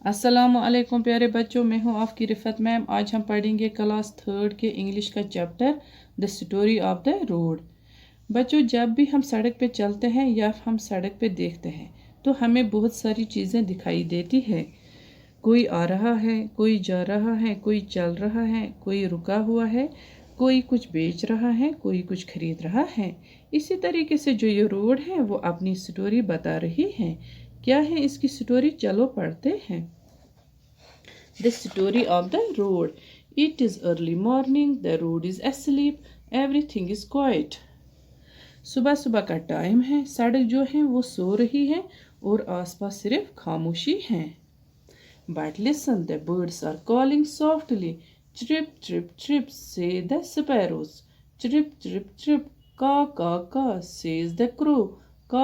अस्सलाम वालेकुम प्यारे बच्चों, मैं हूं आपकी रिफ़त मैम। आज हम पढ़ेंगे क्लास 3 के इंग्लिश का chapter the story of the road. बच्चों, जब भी हम सड़क पे चलते हैं या हम सड़क पे देखते हैं तो हमें बहुत सारी चीज़ें दिखाई देती है। कोई आ रहा है, कोई जा रहा है, कोई चल रहा है, कोई रुका हुआ है, कोई कुछ बेच रहा है, कोई कुछ खरीद रहा है। इसी तरीके से जो ये रोड है वो अपनी स्टोरी बता रही है। क्या है इसकी स्टोरी, चलो पढ़ते हैं। The story of the road. It is early morning, the road is asleep, everything is quiet. सुबह सुबह का टाइम है, सड़क जो है वो सो रही है और आसपास सिर्फ खामोशी है। But listen, the birds are calling softly. Chirp, chirp, chirp, say the sparrows. Chirp, chirp, chirp, ka, says the crow. Ka,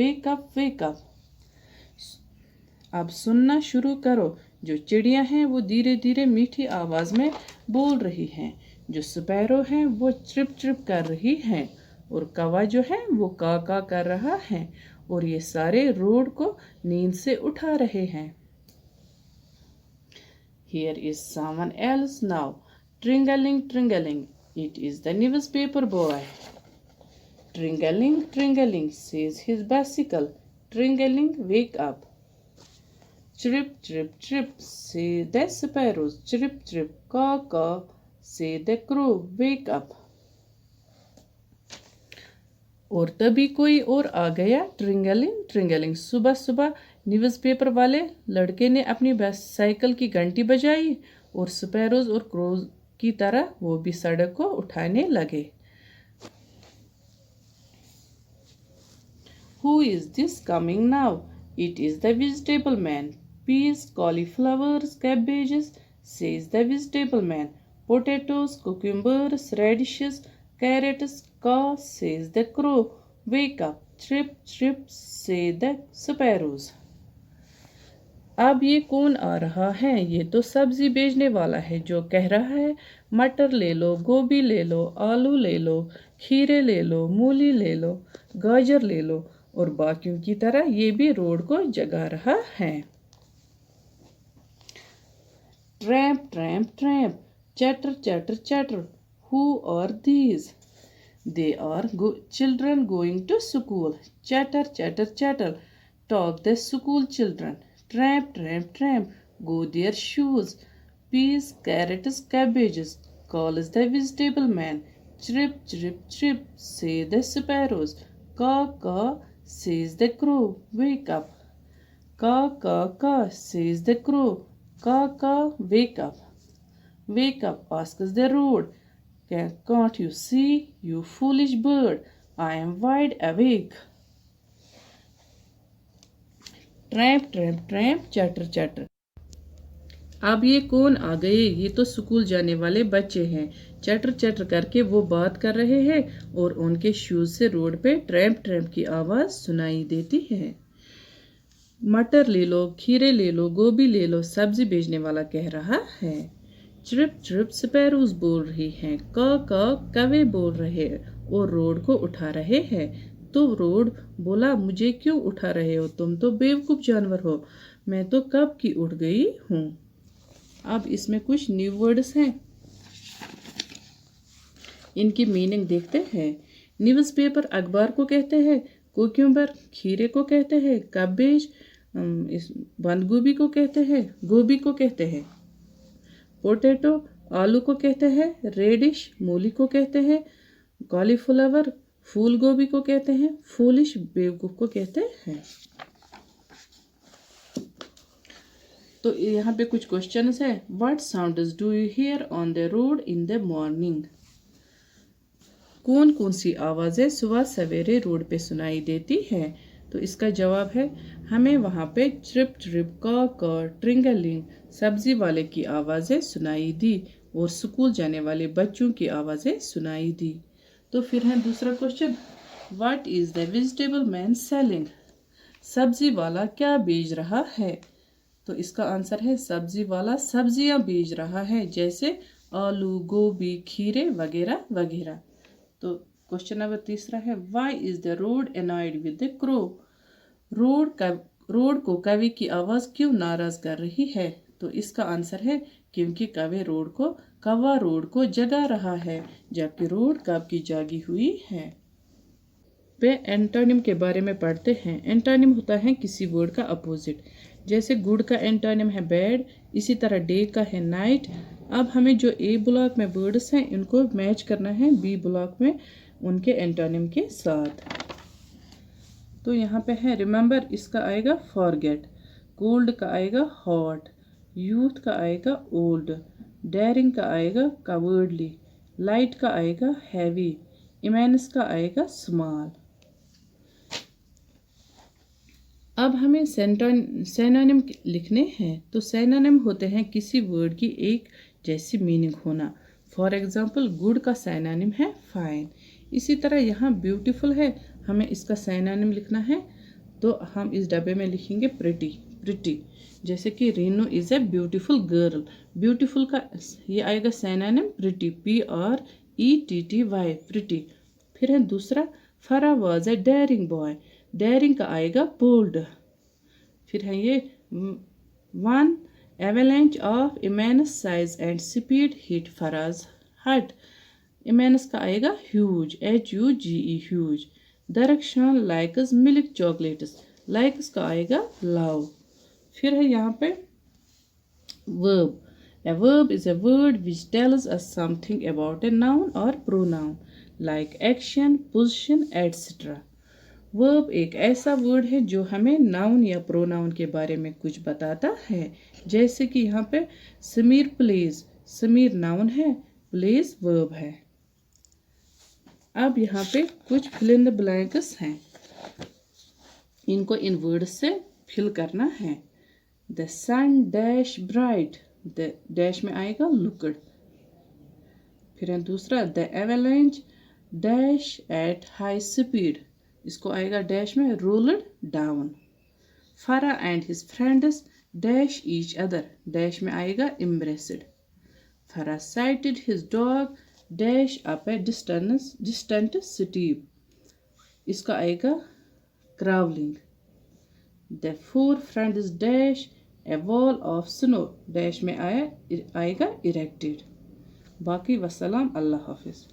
wake up, wake up. अब सुनना शुरू करो। जो चिड़िया हैं वो धीरे धीरे मीठी आवाज़ में बोल रही हैं। जो स्पैरो है वो चिप चिप कर रही है और कौवा जो है वो का कर रहा है। और ये सारे रोड को नींद से उठा रहे हैं। Here is someone else now. Tringaling, tringaling. It is the newspaper boy. Tringaling, tringaling, says his bicycle. Tringaling, wake up. Chirp, chirp, chirp, say the sparrows. Chirp, chirp, ka, say the crow. Wake up. और तभी कोई और आ गया। ट्रिंगलिंग ट्रिंगलिंग। सुबह सुबह newspaper वाले लड़के ने अपनी साइकिल की घंटी बजाई और स्पैरोज और क्रोज की तरह वो भी सड़क को उठाने लगे। Who is this coming now? It is the vegetable man. Peas, cauliflowers, cabbages, says the vegetable man. Potatoes, cucumbers, radishes, carrots, says the crow. Wake up, chirp, chirp, say the sparrows. अब ये कौन आ रहा है? ये तो सब्जी बेचने वाला है जो कह रहा है मटर ले लो, गोभी ले लो, आलू ले लो, खीरे ले लो, मूली ले लो, गाजर ले लो। और बाकियों की तरह ये भी रोड को जगा रहा है। Tramp tramp tramp, chatter chatter chatter, who are these? They are children going to school. Chatter, chatter, chatter, talk the school children. Tramp, tramp, tramp, go their shoes. Peas, carrots, cabbages, calls the vegetable man. Chirp, chirp, chirp, say the sparrows. Ka, says the crow. Wake up. Ka, says the crow. Ka, wake up. Wake up, asks the road. Can't you see, you foolish bird? I am wide awake. Tramp tramp tramp, chatter chatter. अब ये कौन आ गए? ये तो school जाने वाले बच्चे हैं। चैटर चैटर करके वो बात कर रहे हैं और उनके शूज से रोड पे ट्रैम्प ट्रैम्प की आवाज़ सुनाई देती है। मटर ले लो, खीरे ले लो, गोभी ले लो, सब्जी बेचने वाला कह रहा है। चिरप चिरप स्पैरोज बोल रही हैं, कौवे बोल रहे हैं और रोड को उठा रहे हैं। तो रोड बोला, मुझे क्यों उठा रहे हो? तुम तो बेवकूफ़ जानवर हो। मैं तो कब की उठ गई हूँ। अब इसमें कुछ न्यू वर्ड्स हैं, इनकी मीनिंग देखते हैं। न्यूज़पेपर अखबार को कहते हैं, कुक्यूम्बर खीरे को कहते हैं, कैबेज बंद गोभी को कहते हैं, गोभी को कहते हैं। पोटैटो आलू को कहते हैं, रेडिश मूली को कहते हैं, कॉलीफ्लावर फूल गोभी को कहते हैं, फूलिश बेवकूफ को कहते हैं। तो यहाँ पे कुछ क्वेश्चंस है। What sounds do you here on the road in the morning? कौन कौन सी आवाज़ें सुबह सवेरे रोड पे सुनाई देती हैं? तो इसका जवाब है, हमें वहाँ पे चिप चिप का ट्रिंगलिंग सब्जी वाले की आवाज़ें सुनाई दी और स्कूल जाने वाले बच्चों की आवाज़ें सुनाई दी। तो फिर है दूसरा question, what is the vegetable man selling? सब्जी वाला क्या बेच रहा है? तो इसका आंसर है, सब्जी वाला सब्जियां बेच रहा है, जैसे आलू, गोभी, खीरे वगैरह वगैरह। तो क्वेश्चन नंबर तीसरा है, why is the road annoyed with the crow? Road को कवि की आवाज़ क्यों नाराज़ कर रही है? तो इसका आंसर है क्योंकि कौवा रोड को जगा रहा है, जबकि रोड कब की जागी हुई है। पे एंटोनिम के बारे में पढ़ते हैं। एंटोनिम होता है किसी वर्ड का अपोजिट। जैसे गुड का एंटोनिम है बैड, इसी तरह डे का है नाइट। अब हमें जो ए ब्लॉक में वर्ड्स हैं इनको मैच करना है बी ब्लॉक में उनके एंटोनिम के साथ। तो यहाँ पे है रिमेंबर, इसका आएगा फॉरगेट। कोल्ड का आएगा हॉट। यूथ का आएगा ओल्ड। डेयरिंग का आएगा कावर्डली। लाइट का आएगा हैवी। इमेंस का आएगा स्मॉल। अब हमें सिनोनिम लिखने हैं। तो सिनोनिम होते हैं किसी वर्ड की एक जैसी मीनिंग होना। फॉर एग्जाम्पल गुड का सिनोनिम है फाइन। इसी तरह यहाँ ब्यूटीफुल है, हमें इसका सिनोनिम लिखना है तो हम इस डब्बे में लिखेंगे प्रिटी। जैसे कि Rinu is a beautiful girl. Beautiful का ये आएगा सिनोनिम प्रिटी, PRETTY प्रिटी। फिर है दूसरा Fara was a daring boy. Daring का आएगा बोल्ड। फिर है ये one avalanche of immense size and speed hit Faraz hut. Immense का आएगा huge, HUGE huge. Darakhshan likes milk chocolates. Likes का आएगा लव। फिर है यहाँ पे verb. A verb is a word which tells us something about a noun or pronoun like action, position, etc. Verb एक ऐसा वर्ड है जो हमें नाउन या प्रोनाउन के बारे में कुछ बताता है। जैसे कि यहाँ पे समीर प्लेज, समीर नाउन है, प्लेज वर्ब है। अब यहाँ पे कुछ फिल इन द ब्लैंक्स हैं, इनको इन वर्ड्स से फिल करना है। The sun dash bright, the dash में आएगा लुकड। फिर है दूसरा the avalanche dash at high speed, इसको आएगा डैश में rolled down. Fara and his friends dash each other, dash में आएगा embraced. Fara sighted his dog dash up a distant steep, इसका आएगा crawling. The four friends dash a wall of snow, dash में आएगा erected. बाकी वसलाम, अल्लाह हाफिज़।